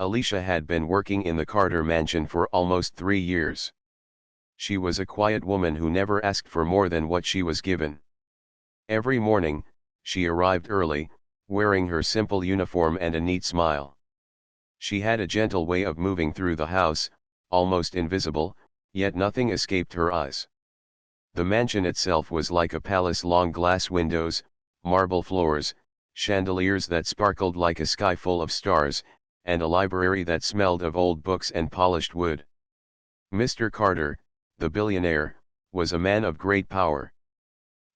Alicia had been working in the Carter mansion for almost 3 years. She was a quiet woman who never asked for more than what she was given. Every morning, she arrived early, wearing her simple uniform and a neat smile. She had a gentle way of moving through the house, almost invisible, yet nothing escaped her eyes. The mansion itself was like a palace: long glass windows, marble floors, chandeliers that sparkled like a sky full of stars, and a library that smelled of old books and polished wood. Mr. Carter, the billionaire, was a man of great power.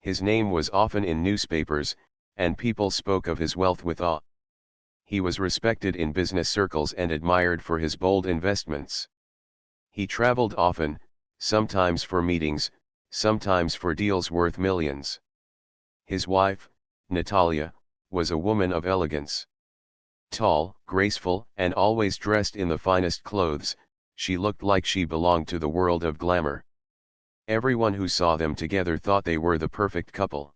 His name was often in newspapers, and people spoke of his wealth with awe. He was respected in business circles and admired for his bold investments. He traveled often, sometimes for meetings, sometimes for deals worth millions. His wife, Natalia, was a woman of elegance. Tall, graceful, and always dressed in the finest clothes, she looked like she belonged to the world of glamour. Everyone who saw them together thought they were the perfect couple.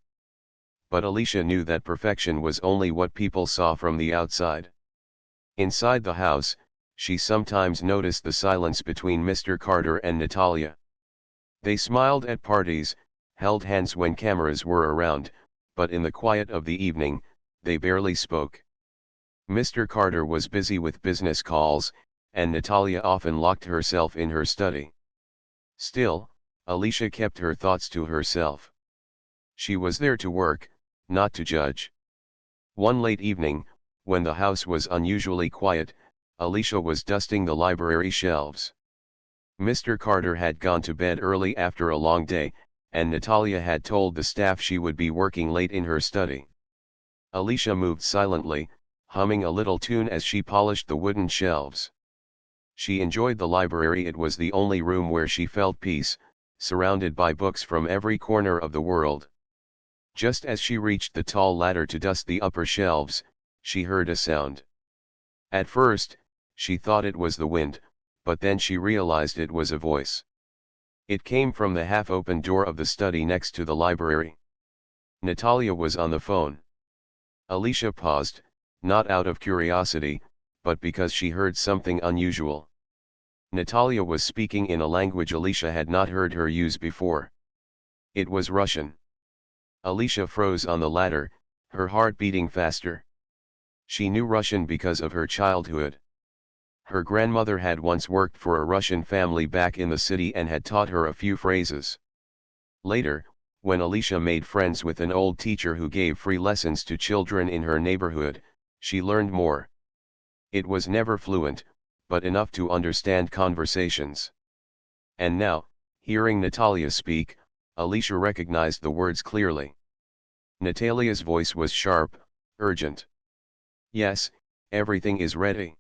But Alicia knew that perfection was only what people saw from the outside. Inside the house, she sometimes noticed the silence between Mr. Carter and Natalia. They smiled at parties, held hands when cameras were around, but in the quiet of the evening, they barely spoke. Mr. Carter was busy with business calls, and Natalia often locked herself in her study. Still, Alicia kept her thoughts to herself. She was there to work, not to judge. One late evening, when the house was unusually quiet, Alicia was dusting the library shelves. Mr. Carter had gone to bed early after a long day, and Natalia had told the staff she would be working late in her study. Alicia moved silently, humming a little tune as she polished the wooden shelves. She enjoyed the library. It was the only room where she felt peace, surrounded by books from every corner of the world. Just as she reached the tall ladder to dust the upper shelves, she heard a sound. At first, she thought it was the wind, but then she realized it was a voice. It came from the half-open door of the study next to the library. Natalia was on the phone. Alicia paused, not out of curiosity, but because she heard something unusual. Natalia was speaking in a language Alicia had not heard her use before. It was Russian. Alicia froze on the ladder, her heart beating faster. She knew Russian because of her childhood. Her grandmother had once worked for a Russian family back in the city and had taught her a few phrases. Later, when Alicia made friends with an old teacher who gave free lessons to children in her neighborhood, she learned more. It was never fluent, but enough to understand conversations. And now, hearing Natalia speak, Alicia recognized the words clearly. Natalia's voice was sharp, urgent. "Yes, everything is ready.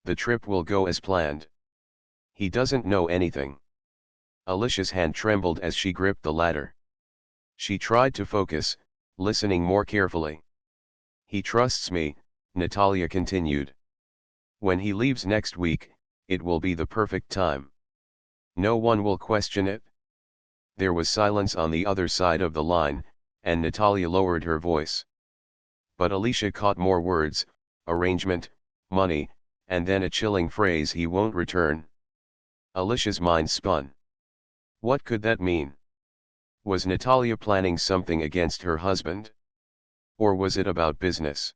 The trip will go as planned. He doesn't know anything." Alicia's hand trembled as she gripped the ladder. She tried to focus, listening more carefully. "He trusts me," Natalia continued. "When he leaves next week, it will be the perfect time. No one will question it." There was silence on the other side of the line, and Natalia lowered her voice. But Alicia caught more words: arrangement, money, and then a chilling phrase: "he won't return." Alicia's mind spun. What could that mean? Was Natalia planning something against her husband? Or was it about business?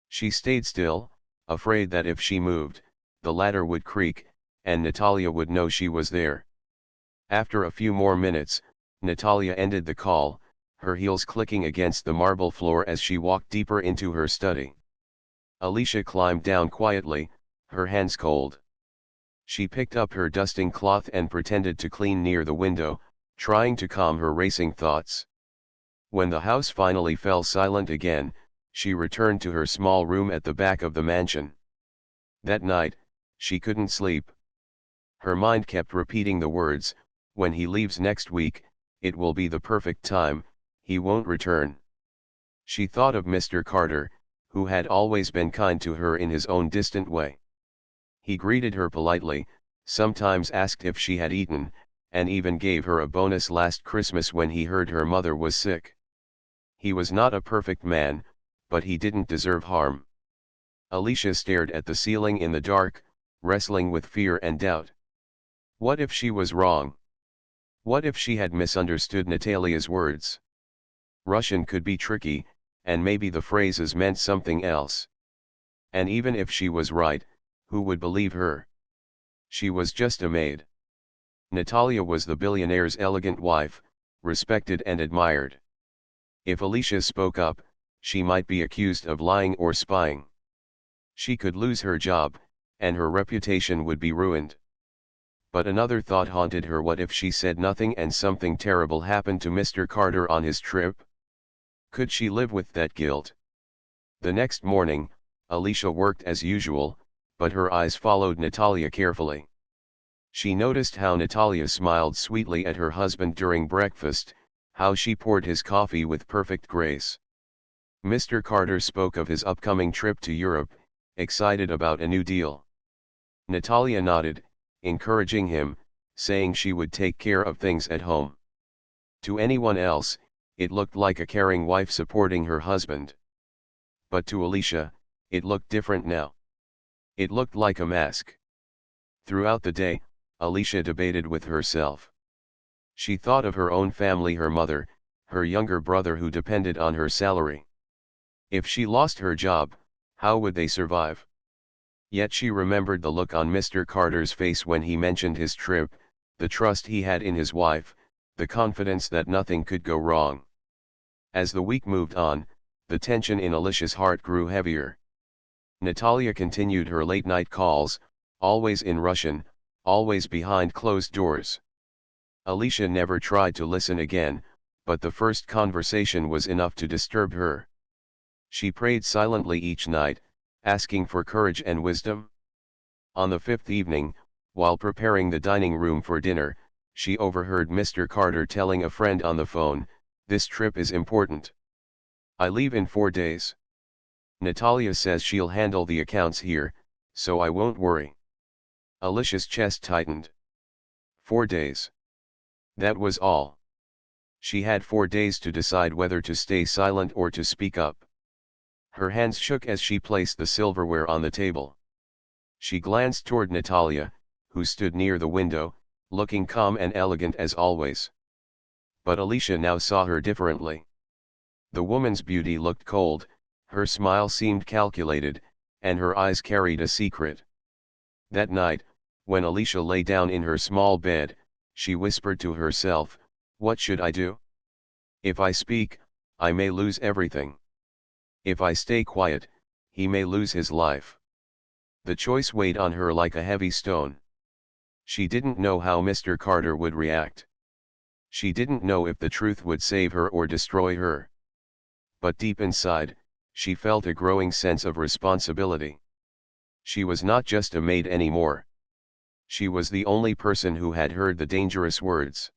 She stayed still, afraid that if she moved, the ladder would creak, and Natalia would know she was there. After a few more minutes, Natalia ended the call, her heels clicking against the marble floor as she walked deeper into her study. Alicia climbed down quietly, her hands cold. She picked up her dusting cloth and pretended to clean near the window, trying to calm her racing thoughts. When the house finally fell silent again, she returned to her small room at the back of the mansion. That night, she couldn't sleep. Her mind kept repeating the words: "When he leaves next week, it will be the perfect time, he won't return." She thought of Mr. Carter, who had always been kind to her in his own distant way. He greeted her politely, sometimes asked if she had eaten, and even gave her a bonus last Christmas when he heard her mother was sick. He was not a perfect man, but he didn't deserve harm. Alicia stared at the ceiling in the dark, wrestling with fear and doubt. What if she was wrong? What if she had misunderstood Natalia's words? Russian could be tricky, and maybe the phrases meant something else. And even if she was right, who would believe her? She was just a maid. Natalia was the billionaire's elegant wife, respected and admired. If Alicia spoke up, she might be accused of lying or spying. She could lose her job, and her reputation would be ruined. But another thought haunted her: what if she said nothing and something terrible happened to Mr. Carter on his trip? Could she live with that guilt? The next morning, Alicia worked as usual, but her eyes followed Natalia carefully. She noticed how Natalia smiled sweetly at her husband during breakfast, how she poured his coffee with perfect grace. Mr. Carter spoke of his upcoming trip to Europe, excited about a new deal. Natalia nodded, encouraging him, saying she would take care of things at home. To anyone else, it looked like a caring wife supporting her husband. But to Alicia, it looked different now. It looked like a mask. Throughout the day, Alicia debated with herself. She thought of her own family, her mother, her younger brother who depended on her salary. If she lost her job, how would they survive? Yet she remembered the look on Mr. Carter's face when he mentioned his trip, the trust he had in his wife, the confidence that nothing could go wrong. As the week moved on, the tension in Alicia's heart grew heavier. Natalia continued her late-night calls, always in Russian, always behind closed doors. Alicia never tried to listen again, but the first conversation was enough to disturb her. She prayed silently each night, asking for courage and wisdom. On the fifth evening, while preparing the dining room for dinner, she overheard Mr. Carter telling a friend on the phone, "This trip is important. I leave in 4 days. Natalia says she'll handle the accounts here, so I won't worry." Alicia's chest tightened. 4 days. That was all. She had 4 days to decide whether to stay silent or to speak up. Her hands shook as she placed the silverware on the table. She glanced toward Natalia, who stood near the window, looking calm and elegant as always. But Alicia now saw her differently. The woman's beauty looked cold, her smile seemed calculated, and her eyes carried a secret. That night, when Alicia lay down in her small bed, she whispered to herself, "What should I do? If I speak, I may lose everything. If I stay quiet, he may lose his life." The choice weighed on her like a heavy stone. She didn't know how Mr. Carter would react. She didn't know if the truth would save her or destroy her. But deep inside, she felt a growing sense of responsibility. She was not just a maid anymore. She was the only person who had heard the dangerous words.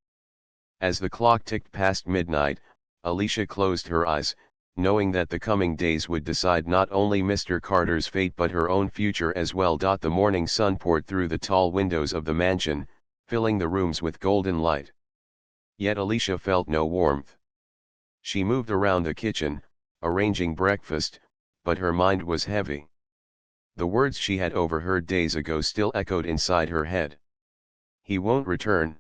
As the clock ticked past midnight, Alicia closed her eyes, knowing that the coming days would decide not only Mr. Carter's fate but her own future as well. The morning sun poured through the tall windows of the mansion, filling the rooms with golden light. Yet Alicia felt no warmth. She moved around the kitchen, arranging breakfast, but her mind was heavy. The words she had overheard days ago still echoed inside her head. He won't return.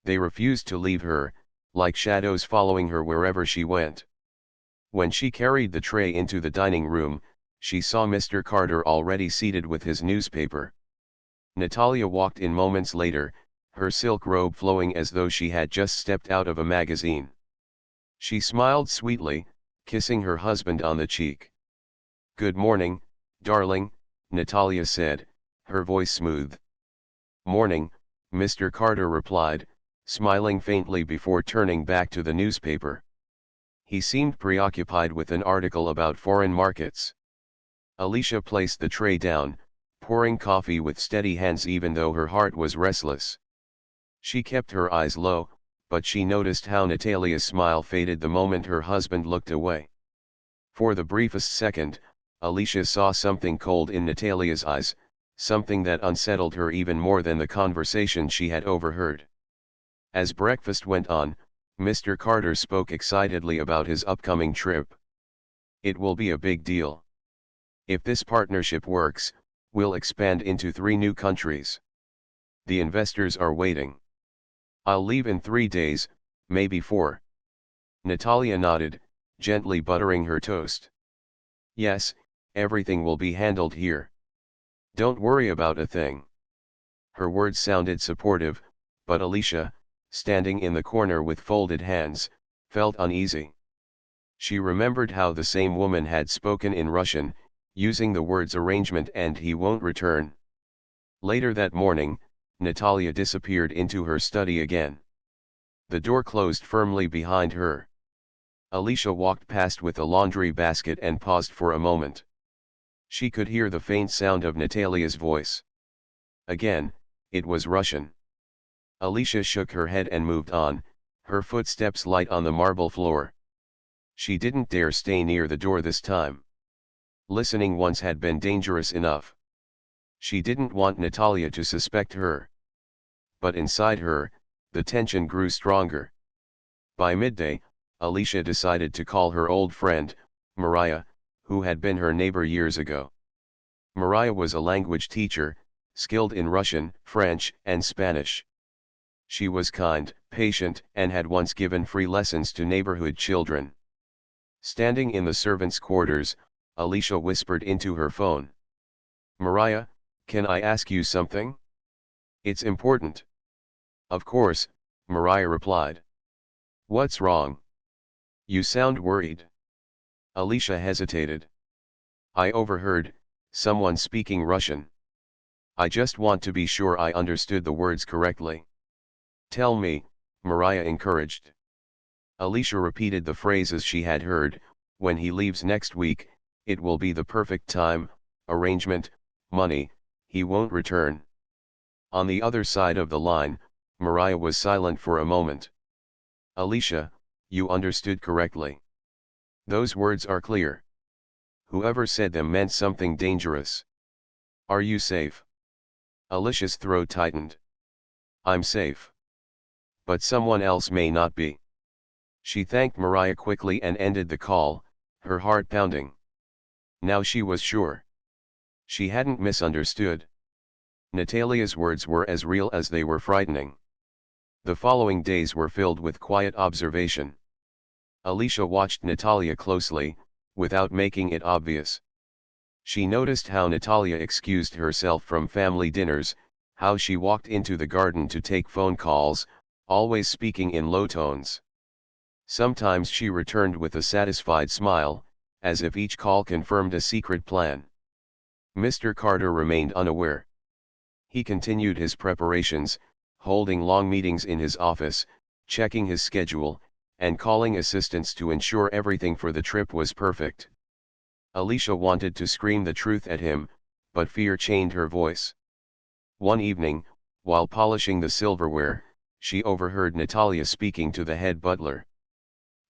They refused to leave her, like shadows following her wherever she went. When she carried the tray into the dining room, she saw Mr. Carter already seated with his newspaper. Natalia walked in moments later, her silk robe flowing as though she had just stepped out of a magazine. She smiled sweetly, kissing her husband on the cheek. "Good morning, darling," Natalia said, her voice smooth. "Morning," Mr. Carter replied, smiling faintly before turning back to the newspaper. He seemed preoccupied with an article about foreign markets. Alicia placed the tray down, pouring coffee with steady hands even though her heart was restless. She kept her eyes low, but she noticed how Natalia's smile faded the moment her husband looked away. For the briefest second, Alicia saw something cold in Natalia's eyes, something that unsettled her even more than the conversation she had overheard. As breakfast went on, Mr. Carter spoke excitedly about his upcoming trip. "It will be a big deal. If this partnership works, we'll expand into 3 new countries. The investors are waiting. I'll leave in 3 days, maybe 4. Natalia nodded, gently buttering her toast. Yes, everything will be handled here. Don't worry about a thing. Her words sounded supportive, but Alicia, standing in the corner with folded hands, felt uneasy. She remembered how the same woman had spoken in Russian, using the words arrangement and he won't return. Later that morning, Natalia disappeared into her study again. The door closed firmly behind her. Alicia walked past with a laundry basket and paused for a moment. She could hear the faint sound of Natalia's voice. Again, it was Russian. Alicia shook her head and moved on, her footsteps light on the marble floor. She didn't dare stay near the door this time. Listening once had been dangerous enough. She didn't want Natalia to suspect her. But inside her, the tension grew stronger. By midday, Alicia decided to call her old friend, Mariah, who had been her neighbor years ago. Mariah was a language teacher, skilled in Russian, French, and Spanish. She was kind, patient, and had once given free lessons to neighborhood children. Standing in the servants' quarters, Alicia whispered into her phone. Mariah, can I ask you something? It's important. Of course, Mariah replied. What's wrong? You sound worried. Alicia hesitated. I overheard someone speaking Russian. I just want to be sure I understood the words correctly. Tell me, Mariah encouraged. Alicia repeated the phrases she had heard. When he leaves next week, it will be the perfect time, arrangement, money, he won't return. On the other side of the line, Mariah was silent for a moment. Alicia, you understood correctly. Those words are clear. Whoever said them meant something dangerous. Are you safe? Alicia's throat tightened. I'm safe. But someone else may not be. She thanked Mariah quickly and ended the call, her heart pounding. Now she was sure. She hadn't misunderstood. Natalia's words were as real as they were frightening. The following days were filled with quiet observation. Alicia watched Natalia closely, without making it obvious. She noticed how Natalia excused herself from family dinners, how she walked into the garden to take phone calls, always speaking in low tones. Sometimes she returned with a satisfied smile, as if each call confirmed a secret plan. Mr. Carter remained unaware. He continued his preparations, holding long meetings in his office, checking his schedule, and calling assistants to ensure everything for the trip was perfect. Alicia wanted to scream the truth at him, but fear chained her voice. One evening, while polishing the silverware, she overheard Natalia speaking to the head butler.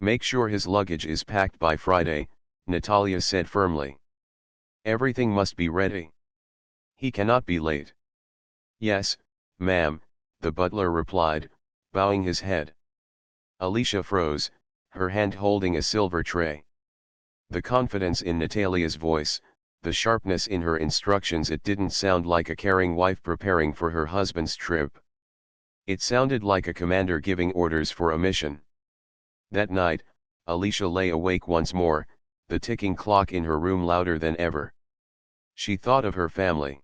Make sure his luggage is packed by Friday, Natalia said firmly. Everything must be ready. He cannot be late. Yes, ma'am, the butler replied, bowing his head. Alicia froze, her hand holding a silver tray. The confidence in Natalia's voice, the sharpness in her instructions, it didn't sound like a caring wife preparing for her husband's trip. It sounded like a commander giving orders for a mission. That night, Alicia lay awake once more, the ticking clock in her room louder than ever. She thought of her family.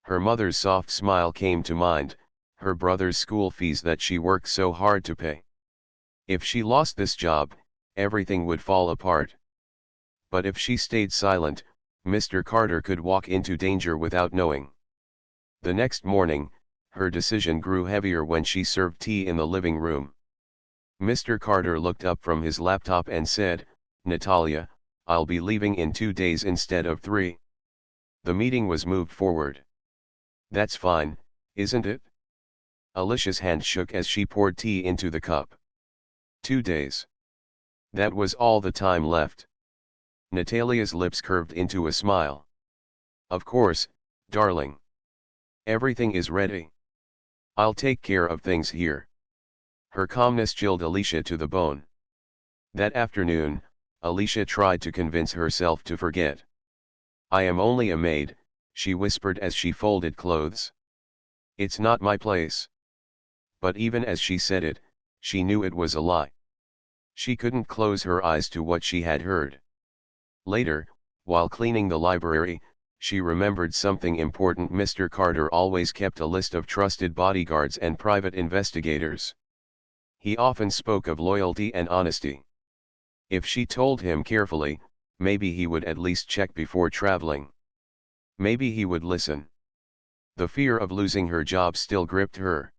Her mother's soft smile came to mind, her brother's school fees that she worked so hard to pay. If she lost this job, everything would fall apart. But if she stayed silent, Mr. Carter could walk into danger without knowing. The next morning, her decision grew heavier when she served tea in the living room. Mr. Carter looked up from his laptop and said, Natalia, I'll be leaving in 2 days instead of 3. The meeting was moved forward. That's fine, isn't it? Alicia's hand shook as she poured tea into the cup. 2 days. That was all the time left. Natalia's lips curved into a smile. Of course, darling. Everything is ready. I'll take care of things here. Her calmness chilled Alicia to the bone. That afternoon, Alicia tried to convince herself to forget. I am only a maid, she whispered as she folded clothes. It's not my place. But even as she said it, she knew it was a lie. She couldn't close her eyes to what she had heard. Later, while cleaning the library, she remembered something important. Mr. Carter always kept a list of trusted bodyguards and private investigators. He often spoke of loyalty and honesty. If she told him carefully, maybe he would at least check before traveling. Maybe he would listen. The fear of losing her job still gripped her.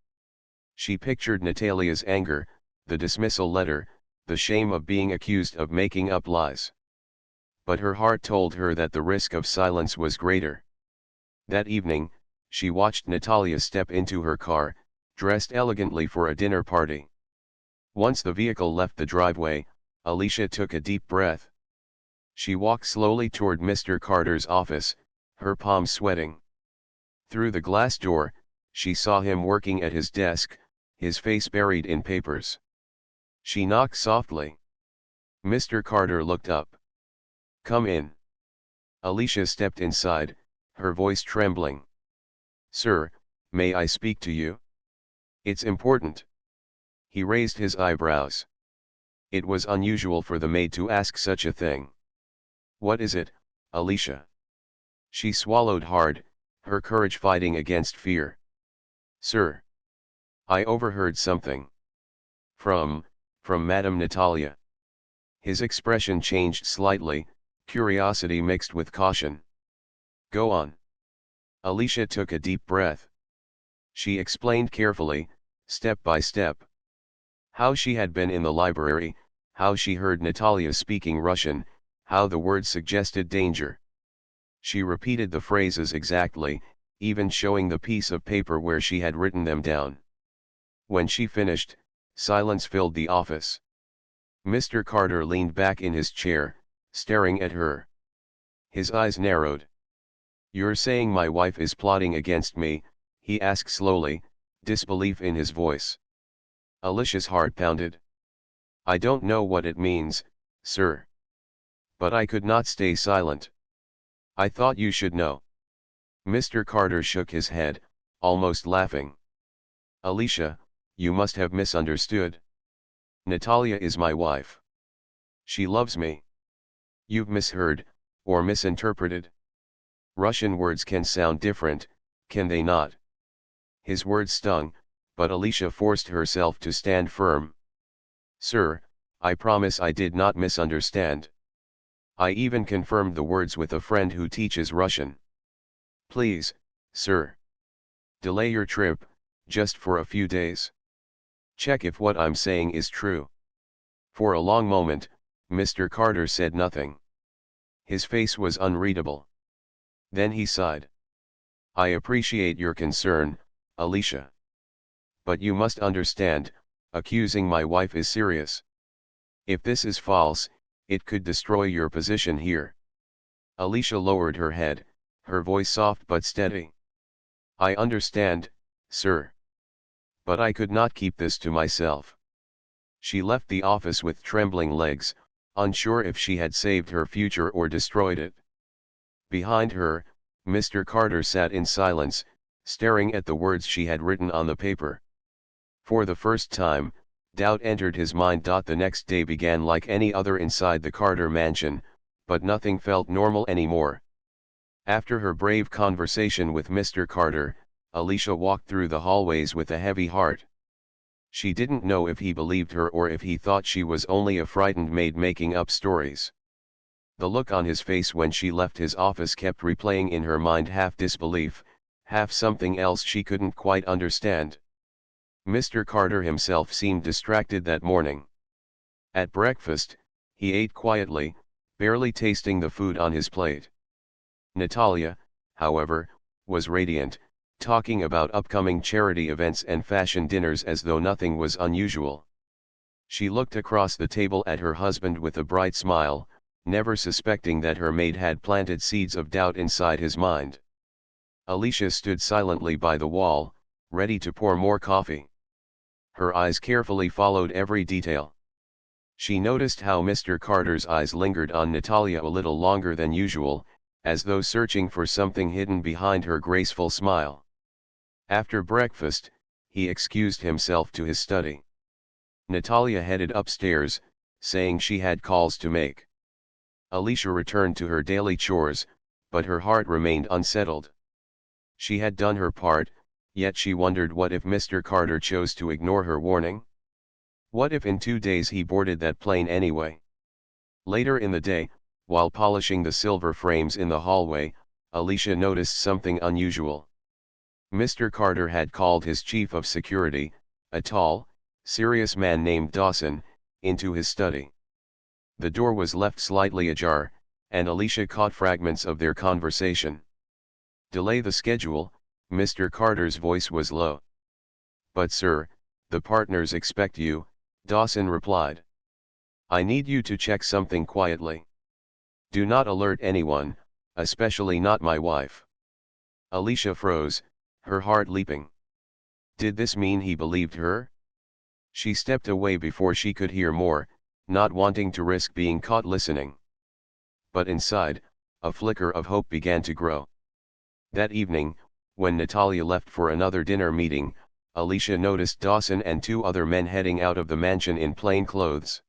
She pictured Natalia's anger, the dismissal letter, the shame of being accused of making up lies. But her heart told her that the risk of silence was greater. That evening, she watched Natalia step into her car, dressed elegantly for a dinner party. Once the vehicle left the driveway, Alicia took a deep breath. She walked slowly toward Mr. Carter's office, her palms sweating. Through the glass door, she saw him working at his desk, his face buried in papers. She knocked softly. Mr. Carter looked up. "Come in." Alicia stepped inside, her voice trembling. "Sir, may I speak to you? It's important." He raised his eyebrows. It was unusual for the maid to ask such a thing. "What is it, Alicia?" She swallowed hard, her courage fighting against fear. "Sir, I overheard something. From Madame Natalia." His expression changed slightly, curiosity mixed with caution. "Go on." Alicia took a deep breath. She explained carefully, step by step. How she had been in the library, how she heard Natalia speaking Russian, how the words suggested danger. She repeated the phrases exactly, even showing the piece of paper where she had written them down. When she finished, silence filled the office. Mr. Carter leaned back in his chair, staring at her. His eyes narrowed. "You're saying my wife is plotting against me?" he asked slowly, disbelief in his voice. Alicia's heart pounded. "I don't know what it means, sir. But I could not stay silent. I thought you should know." Mr. Carter shook his head, almost laughing. "Alicia, you must have misunderstood. Natalia is my wife. She loves me. You've misheard, or misinterpreted. Russian words can sound different, can they not?" His words stung, but Alicia forced herself to stand firm. "Sir, I promise I did not misunderstand. I even confirmed the words with a friend who teaches Russian. Please, sir. Delay your trip, just for a few days. Check if what I'm saying is true." For a long moment, Mr. Carter said nothing. His face was unreadable. Then he sighed. "I appreciate your concern, Alicia. But you must understand, accusing my wife is serious. If this is false, it could destroy your position here." Alicia lowered her head, her voice soft but steady. "I understand, sir. But I could not keep this to myself." She left the office with trembling legs, unsure if she had saved her future or destroyed it. Behind her, Mr. Carter sat in silence, staring at the words she had written on the paper. For the first time, doubt entered his mind. The next day began like any other inside the Carter mansion, but nothing felt normal anymore. After her brave conversation with Mr. Carter, Alicia walked through the hallways with a heavy heart. She didn't know if he believed her or if he thought she was only a frightened maid making up stories. The look on his face when she left his office kept replaying in her mind, half disbelief, half something else she couldn't quite understand. Mr. Carter himself seemed distracted that morning. At breakfast, he ate quietly, barely tasting the food on his plate. Natalia, however, was radiant, talking about upcoming charity events and fashion dinners as though nothing was unusual. She looked across the table at her husband with a bright smile, never suspecting that her maid had planted seeds of doubt inside his mind. Alicia stood silently by the wall, ready to pour more coffee. Her eyes carefully followed every detail. She noticed how Mr. Carter's eyes lingered on Natalia a little longer than usual, as though searching for something hidden behind her graceful smile. After breakfast, he excused himself to his study. Natalia headed upstairs, saying she had calls to make. Alicia returned to her daily chores, but her heart remained unsettled. She had done her part, yet she wondered what if Mr. Carter chose to ignore her warning? What if in 2 days he boarded that plane anyway? Later in the day, while polishing the silver frames in the hallway, Alicia noticed something unusual. Mr. Carter had called his chief of security, a tall, serious man named Dawson, into his study. The door was left slightly ajar, and Alicia caught fragments of their conversation. "Delay the schedule," Mr. Carter's voice was low. "But sir, the partners expect you," Dawson replied. "I need you to check something quietly. Do not alert anyone, especially not my wife." Alicia froze, her heart leaping. Did this mean he believed her? She stepped away before she could hear more, not wanting to risk being caught listening. But inside, a flicker of hope began to grow. That evening, when Natalia left for another dinner meeting, Alicia noticed Dawson and 2 other men heading out of the mansion in plain clothes.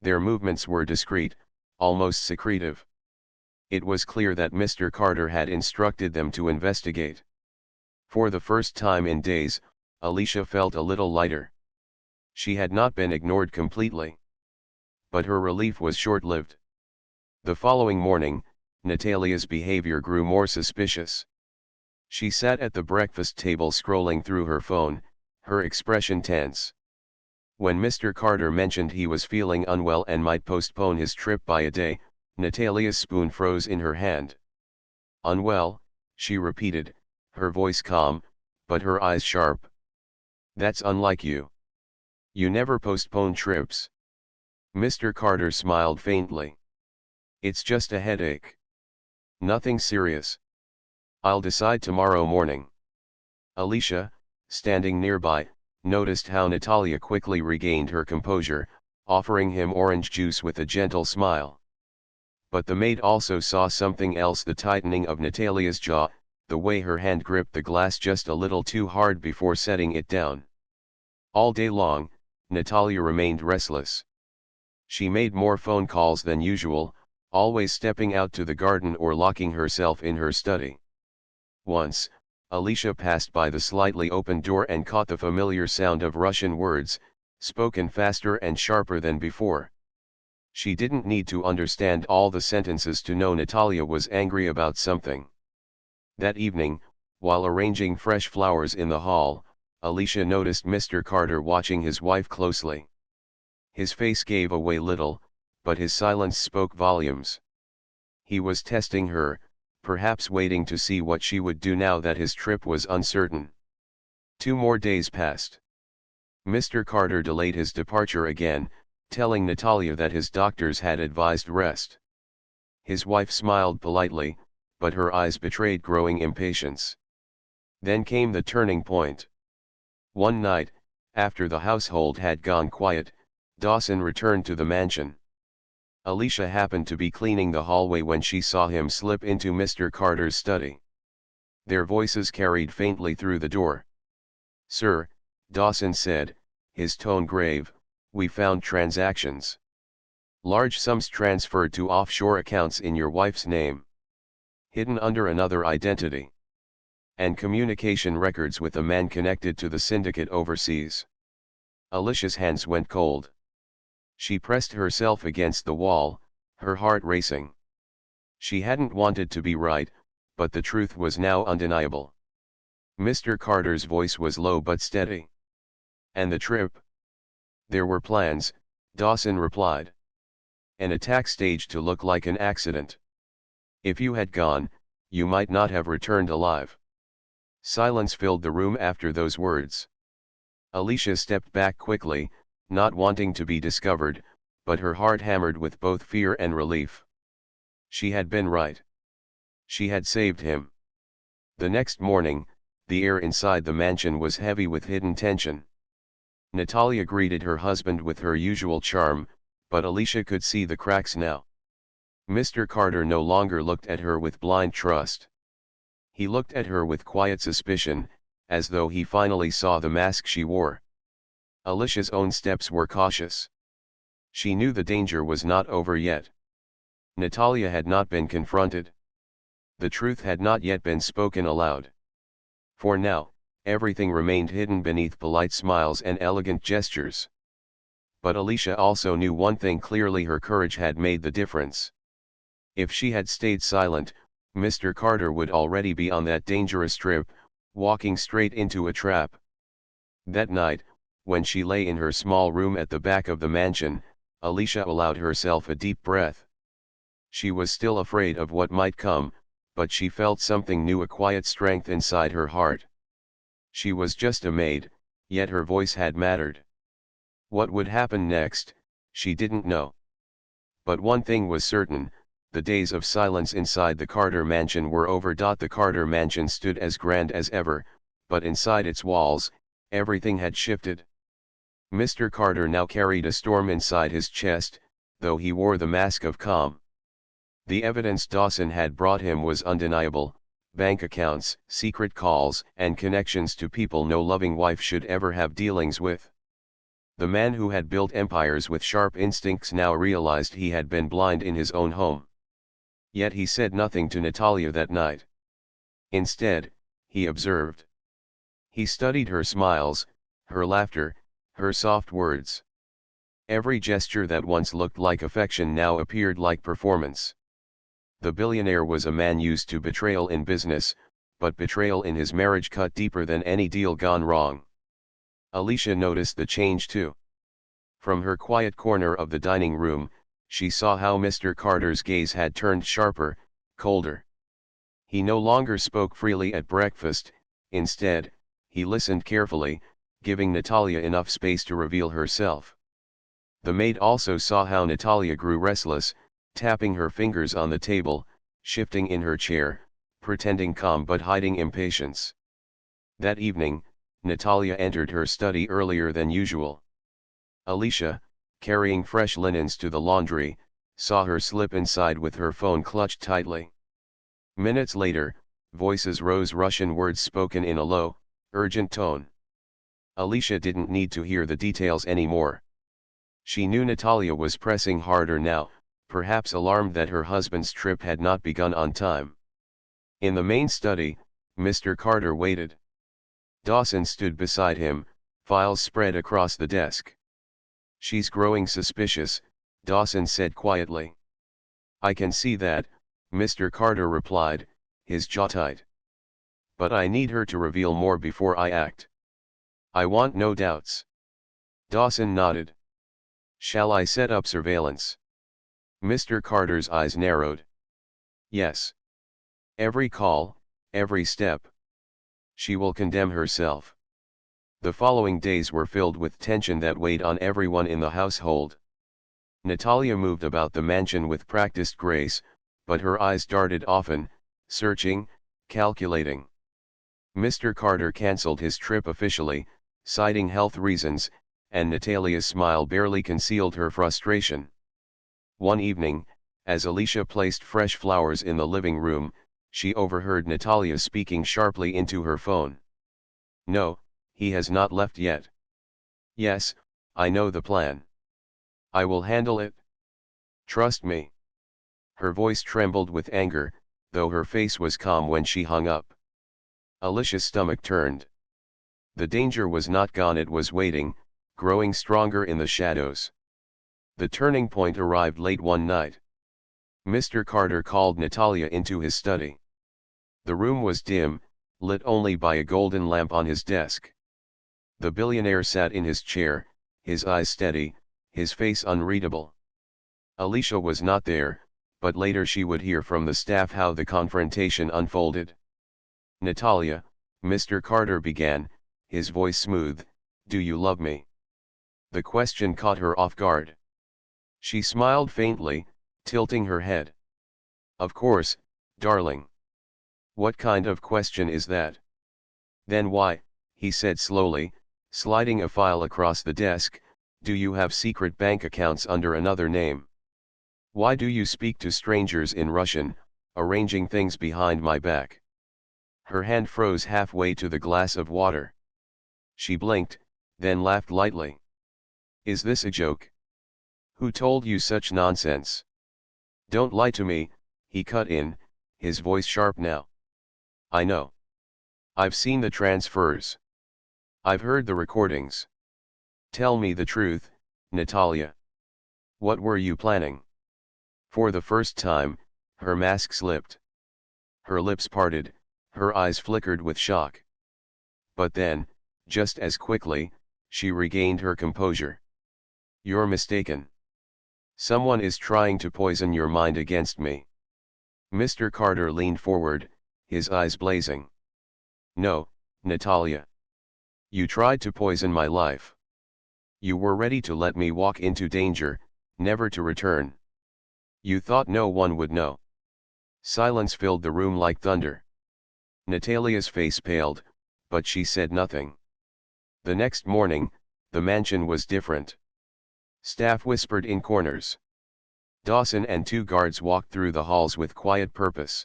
Their movements were discreet, almost secretive. It was clear that Mr. Carter had instructed them to investigate. For the first time in days, Alicia felt a little lighter. She had not been ignored completely. But her relief was short-lived. The following morning, Natalia's behavior grew more suspicious. She sat at the breakfast table scrolling through her phone, her expression tense. When Mr. Carter mentioned he was feeling unwell and might postpone his trip by a day, Natalia's spoon froze in her hand. "Unwell," she repeated, her voice calm, but her eyes sharp. "That's unlike you. You never postpone trips." Mr. Carter smiled faintly. "It's just a headache. Nothing serious. I'll decide tomorrow morning." Alicia, standing nearby, noticed how Natalia quickly regained her composure, offering him orange juice with a gentle smile. But the maid also saw something else: the tightening of Natalia's jaw, the way her hand gripped the glass just a little too hard before setting it down. All day long, Natalia remained restless. She made more phone calls than usual, always stepping out to the garden or locking herself in her study. Once, Alicia passed by the slightly open door and caught the familiar sound of Russian words, spoken faster and sharper than before. She didn't need to understand all the sentences to know Natalia was angry about something. That evening, while arranging fresh flowers in the hall, Alicia noticed Mr. Carter watching his wife closely. His face gave away little, but his silence spoke volumes. He was testing her, perhaps waiting to see what she would do now that his trip was uncertain. 2 more days passed. Mr. Carter delayed his departure again, telling Natalia that his doctors had advised rest. His wife smiled politely, but her eyes betrayed growing impatience. Then came the turning point. One night, after the household had gone quiet, Dawson returned to the mansion. Alicia happened to be cleaning the hallway when she saw him slip into Mr. Carter's study. Their voices carried faintly through the door. "Sir," Dawson said, his tone grave, "we found transactions. Large sums transferred to offshore accounts in your wife's name. Hidden under another identity. And communication records with a man connected to the syndicate overseas." Alicia's hands went cold. She pressed herself against the wall, her heart racing. She hadn't wanted to be right, but the truth was now undeniable. Mr. Carter's voice was low but steady. "And the trip?" "There were plans," Dawson replied. "An attack staged to look like an accident. If you had gone, you might not have returned alive." Silence filled the room after those words. Alicia stepped back quickly, not wanting to be discovered, but her heart hammered with both fear and relief. She had been right. She had saved him. The next morning, the air inside the mansion was heavy with hidden tension. Natalia greeted her husband with her usual charm, but Alicia could see the cracks now. Mr. Carter no longer looked at her with blind trust. He looked at her with quiet suspicion, as though he finally saw the mask she wore. Alicia's own steps were cautious. She knew the danger was not over yet. Natalia had not been confronted. The truth had not yet been spoken aloud. For now, everything remained hidden beneath polite smiles and elegant gestures. But Alicia also knew one thing clearly: her courage had made the difference. If she had stayed silent, Mr. Carter would already be on that dangerous trip, walking straight into a trap. That night, when she lay in her small room at the back of the mansion, Alicia allowed herself a deep breath. She was still afraid of what might come, but she felt something new, a quiet strength inside her heart. She was just a maid, yet her voice had mattered. What would happen next, she didn't know. But one thing was certain: the days of silence inside the Carter mansion were over. The Carter mansion stood as grand as ever, but inside its walls, everything had shifted. Mr. Carter now carried a storm inside his chest, though he wore the mask of calm. The evidence Dawson had brought him was undeniable: bank accounts, secret calls, and connections to people no loving wife should ever have dealings with. The man who had built empires with sharp instincts now realized he had been blind in his own home. Yet he said nothing to Natalia that night. Instead, he observed. He studied her smiles, her laughter, her soft words. Every gesture that once looked like affection now appeared like performance. The billionaire was a man used to betrayal in business, but betrayal in his marriage cut deeper than any deal gone wrong. Alicia noticed the change too. From her quiet corner of the dining room, she saw how Mr. Carter's gaze had turned sharper, colder. He no longer spoke freely at breakfast. Instead, he listened carefully, giving Natalia enough space to reveal herself. The maid also saw how Natalia grew restless, tapping her fingers on the table, shifting in her chair, pretending calm but hiding impatience. That evening, Natalia entered her study earlier than usual. Alicia, carrying fresh linens to the laundry, saw her slip inside with her phone clutched tightly. Minutes later, voices rose, Russian words spoken in a low, urgent tone. Alicia didn't need to hear the details anymore. She knew Natalia was pressing harder now, perhaps alarmed that her husband's trip had not begun on time. In the main study, Mr. Carter waited. Dawson stood beside him, files spread across the desk. "She's growing suspicious," Dawson said quietly. "I can see that," Mr. Carter replied, his jaw tight. "But I need her to reveal more before I act. I want no doubts." Dawson nodded. "Shall I set up surveillance?" Mr. Carter's eyes narrowed. "Yes. Every call, every step. She will condemn herself." The following days were filled with tension that weighed on everyone in the household. Natalia moved about the mansion with practiced grace, but her eyes darted often, searching, calculating. Mr. Carter cancelled his trip officially, citing health reasons, and Natalia's smile barely concealed her frustration. One evening, as Alicia placed fresh flowers in the living room, she overheard Natalia speaking sharply into her phone. "No, he has not left yet." "Yes, I know the plan. I will handle it. Trust me." Her voice trembled with anger, though her face was calm when she hung up. Alicia's stomach turned. The danger was not gone, it was waiting, growing stronger in the shadows. The turning point arrived late one night. Mr. Carter called Natalia into his study. The room was dim, lit only by a golden lamp on his desk. The billionaire sat in his chair, his eyes steady, his face unreadable. Alicia was not there, but later she would hear from the staff how the confrontation unfolded. "Natalia," Mr. Carter began, his voice smooth, "do you love me?" The question caught her off guard. She smiled faintly, tilting her head. "Of course, darling. What kind of question is that?" "Then why," he said slowly, sliding a file across the desk, "do you have secret bank accounts under another name?" Why do you speak to strangers in Russian, arranging things behind my back? Her hand froze halfway to the glass of water. She blinked, then laughed lightly. Is this a joke? Who told you such nonsense? Don't lie to me, he cut in, his voice sharp now. I know. I've seen the transfers. I've heard the recordings. Tell me the truth, Natalia. What were you planning? For the first time, her mask slipped. Her lips parted, her eyes flickered with shock. But then, just as quickly, she regained her composure. You're mistaken. Someone is trying to poison your mind against me. Mr. Carter leaned forward, his eyes blazing. No, Natalia. You tried to poison my life. You were ready to let me walk into danger, never to return. You thought no one would know. Silence filled the room like thunder. Natalia's face paled, but she said nothing. The next morning, the mansion was different. Staff whispered in corners. Dawson and 2 guards walked through the halls with quiet purpose.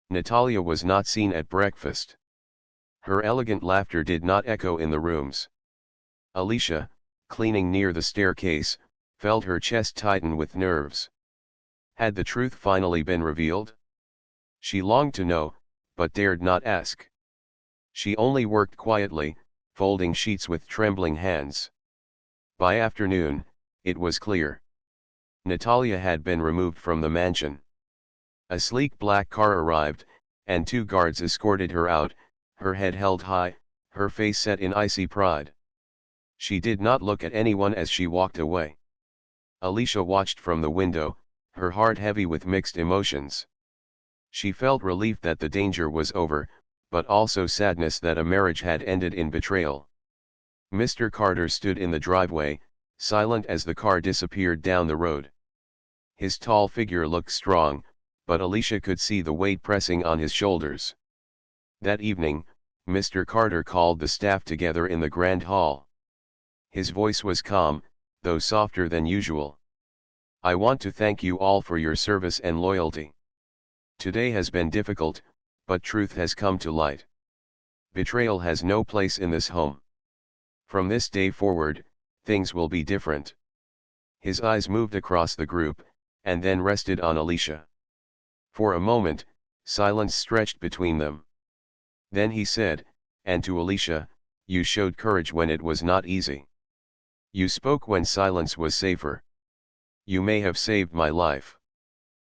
Natalia was not seen at breakfast. Her elegant laughter did not echo in the rooms. Alicia, cleaning near the staircase, felt her chest tighten with nerves. Had the truth finally been revealed? She longed to know, but dared not ask. She only worked quietly, folding sheets with trembling hands. By afternoon, it was clear. Natalia had been removed from the mansion. A sleek black car arrived, and 2 guards escorted her out, her head held high, her face set in icy pride. She did not look at anyone as she walked away. Alicia watched from the window, her heart heavy with mixed emotions. She felt relief that the danger was over, but also sadness that a marriage had ended in betrayal. Mr. Carter stood in the driveway, silent as the car disappeared down the road. His tall figure looked strong, but Alicia could see the weight pressing on his shoulders. That evening, Mr. Carter called the staff together in the grand hall. His voice was calm, though softer than usual. I want to thank you all for your service and loyalty. Today has been difficult, but truth has come to light. Betrayal has no place in this home. From this day forward, things will be different. His eyes moved across the group, and then rested on Alicia. For a moment, silence stretched between them. Then he said, and to Alicia, you showed courage when it was not easy. You spoke when silence was safer. You may have saved my life.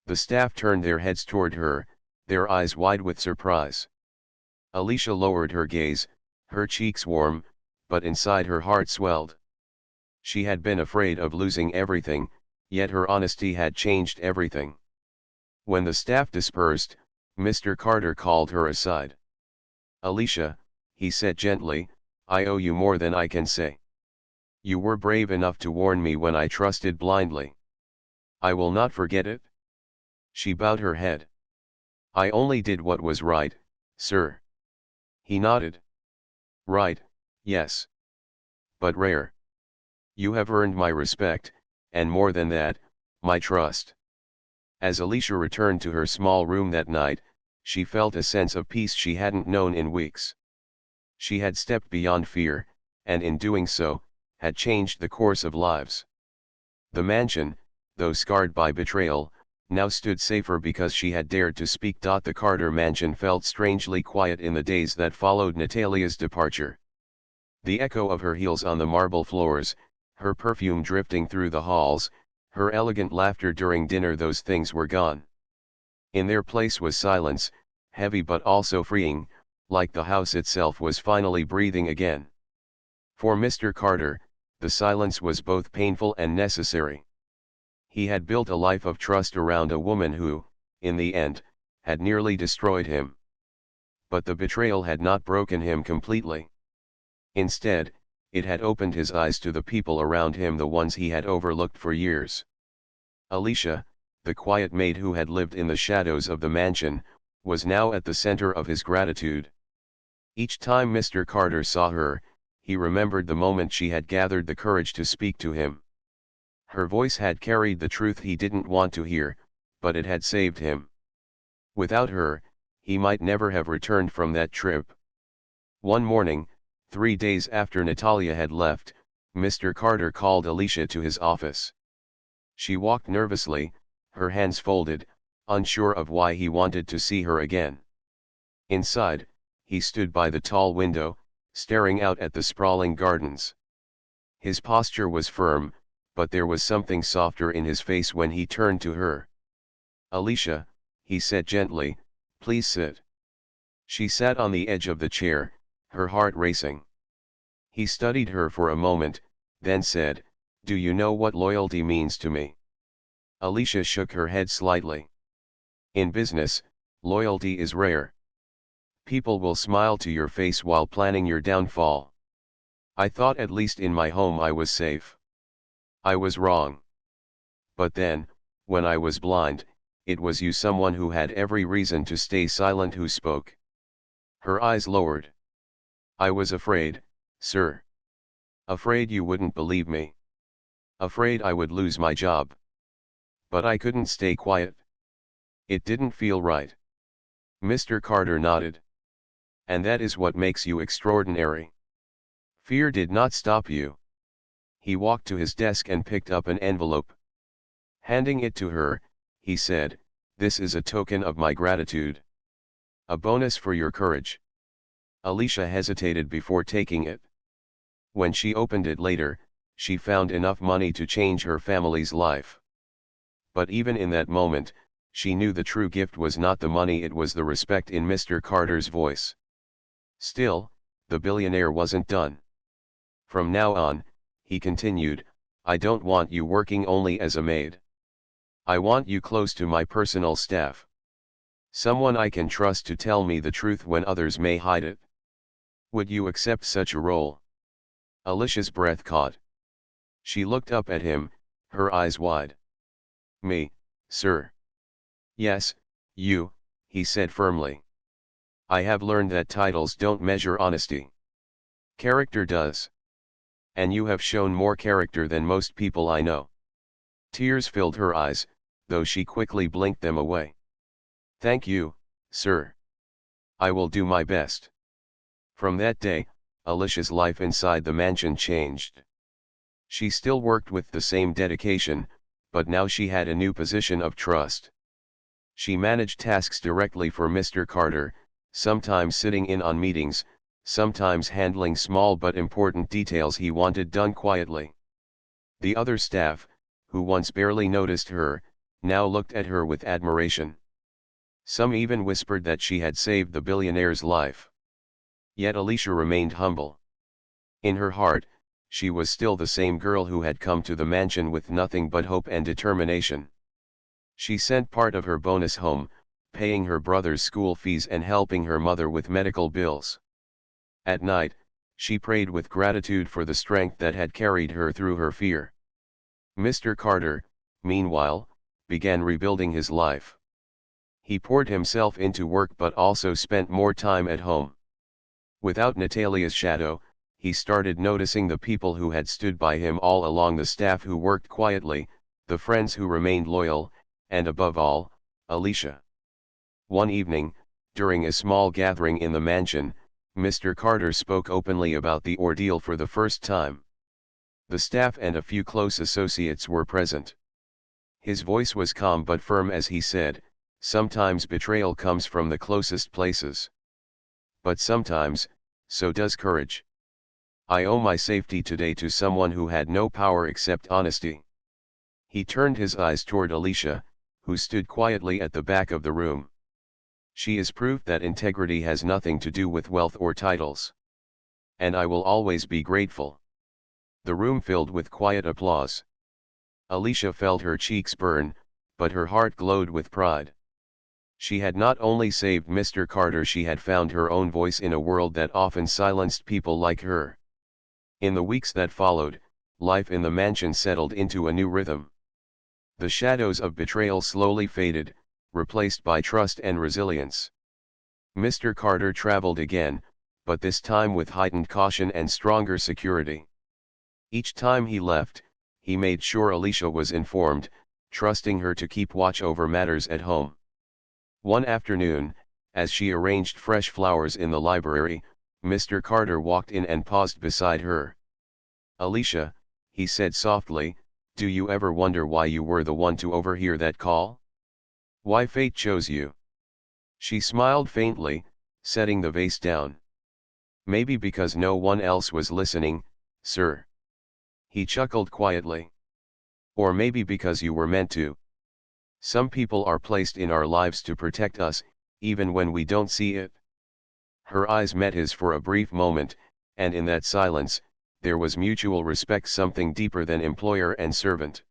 The staff turned their heads toward her, their eyes wide with surprise. Alicia lowered her gaze, her cheeks warm, but inside her heart swelled. She had been afraid of losing everything, yet her honesty had changed everything. When the staff dispersed, Mr. Carter called her aside. Alicia, he said gently, I owe you more than I can say. You were brave enough to warn me when I trusted blindly. I will not forget it. She bowed her head. I only did what was right, sir. He nodded. Right, yes. But rare. You have earned my respect, and more than that, my trust. As Alicia returned to her small room that night, she felt a sense of peace she hadn't known in weeks. She had stepped beyond fear, and in doing so, had changed the course of lives. The mansion, though scarred by betrayal, now stood safer because she had dared to speak. The Carter mansion felt strangely quiet in the days that followed Natalia's departure. The echo of her heels on the marble floors, her perfume drifting through the halls, her elegant laughter during dinner, those things were gone. In their place was silence, heavy but also freeing, like the house itself was finally breathing again. For Mr. Carter, the silence was both painful and necessary. He had built a life of trust around a woman who, in the end, had nearly destroyed him. But the betrayal had not broken him completely. Instead, it had opened his eyes to the people around him, the ones he had overlooked for years. Alicia, the quiet maid who had lived in the shadows of the mansion, was now at the center of his gratitude. Each time Mr. Carter saw her, he remembered the moment she had gathered the courage to speak to him. Her voice had carried the truth he didn't want to hear, but it had saved him. Without her, he might never have returned from that trip. One morning, 3 days after Natalia had left, Mr. Carter called Alicia to his office. She walked nervously, her hands folded, unsure of why he wanted to see her again. Inside, he stood by the tall window, staring out at the sprawling gardens. His posture was firm, but there was something softer in his face when he turned to her. "Alicia," he said gently, "please sit." She sat on the edge of the chair, her heart racing. He studied her for a moment, then said, "Do you know what loyalty means to me?" Alicia shook her head slightly. "In business, loyalty is rare. People will smile to your face while planning your downfall. I thought at least in my home I was safe. I was wrong. But then, when I was blind, it was you, someone who had every reason to stay silent, who spoke." Her eyes lowered. "I was afraid, sir. Afraid you wouldn't believe me. Afraid I would lose my job. But I couldn't stay quiet. It didn't feel right." Mr. Carter nodded. "And that is what makes you extraordinary. Fear did not stop you." He walked to his desk and picked up an envelope. Handing it to her, he said, "This is a token of my gratitude. A bonus for your courage." Alicia hesitated before taking it. When she opened it later, she found enough money to change her family's life. But even in that moment, she knew the true gift was not the money, it was the respect in Mr. Carter's voice. Still, the billionaire wasn't done. "From now on," he continued, "I don't want you working only as a maid. I want you close to my personal staff. Someone I can trust to tell me the truth when others may hide it. Would you accept such a role?" Alicia's breath caught. She looked up at him, her eyes wide. "Me, sir?" "Yes, you," he said firmly. "I have learned that titles don't measure honesty. Character does. And you have shown more character than most people I know." Tears filled her eyes, though she quickly blinked them away. "Thank you, sir. I will do my best." From that day, Alicia's life inside the mansion changed. She still worked with the same dedication, but now she had a new position of trust. She managed tasks directly for Mr. Carter, sometimes sitting in on meetings, sometimes handling small but important details he wanted done quietly. The other staff, who once barely noticed her, now looked at her with admiration. Some even whispered that she had saved the billionaire's life. Yet Alicia remained humble. In her heart, she was still the same girl who had come to the mansion with nothing but hope and determination. She sent part of her bonus home, paying her brother's school fees and helping her mother with medical bills. At night, she prayed with gratitude for the strength that had carried her through her fear. Mr. Carter, meanwhile, began rebuilding his life. He poured himself into work but also spent more time at home. Without Natalia's shadow, he started noticing the people who had stood by him all along, the staff who worked quietly, the friends who remained loyal, and above all, Alicia. One evening, during a small gathering in the mansion, Mr. Carter spoke openly about the ordeal for the first time. The staff and a few close associates were present. His voice was calm but firm as he said, "Sometimes betrayal comes from the closest places. But sometimes, so does courage. I owe my safety today to someone who had no power except honesty." He turned his eyes toward Alicia, who stood quietly at the back of the room. "She is proof that integrity has nothing to do with wealth or titles. And I will always be grateful." The room filled with quiet applause. Alicia felt her cheeks burn, but her heart glowed with pride. She had not only saved Mr. Carter, she had found her own voice in a world that often silenced people like her. In the weeks that followed, life in the mansion settled into a new rhythm. The shadows of betrayal slowly faded, replaced by trust and resilience. Mr. Carter traveled again, but this time with heightened caution and stronger security. Each time he left, he made sure Alicia was informed, trusting her to keep watch over matters at home. One afternoon, as she arranged fresh flowers in the library, Mr. Carter walked in and paused beside her. "Alicia," he said softly, "do you ever wonder why you were the one to overhear that call? Why fate chose you?" She smiled faintly, setting the vase down. "Maybe because no one else was listening, sir." He chuckled quietly. "Or maybe because you were meant to. Some people are placed in our lives to protect us, even when we don't see it." Her eyes met his for a brief moment, and in that silence, there was mutual respect, something deeper than employer and servant.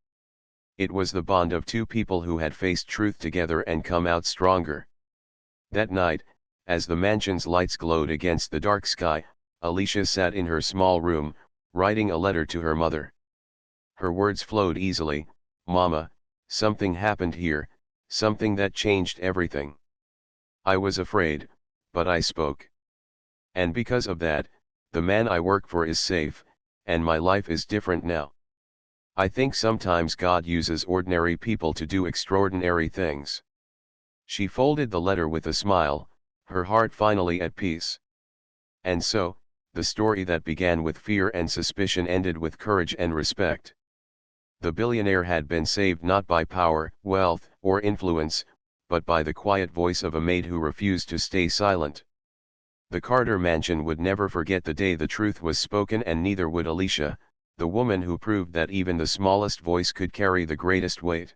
It was the bond of two people who had faced truth together and come out stronger. That night, as the mansion's lights glowed against the dark sky, Alicia sat in her small room, writing a letter to her mother. Her words flowed easily. "Mama, something happened here, something that changed everything. I was afraid, but I spoke. And because of that, the man I work for is safe, and my life is different now. I think sometimes God uses ordinary people to do extraordinary things." She folded the letter with a smile, her heart finally at peace. And so, the story that began with fear and suspicion ended with courage and respect. The billionaire had been saved not by power, wealth, or influence, but by the quiet voice of a maid who refused to stay silent. The Carter mansion would never forget the day the truth was spoken, and neither would Alicia, the woman who proved that even the smallest voice could carry the greatest weight.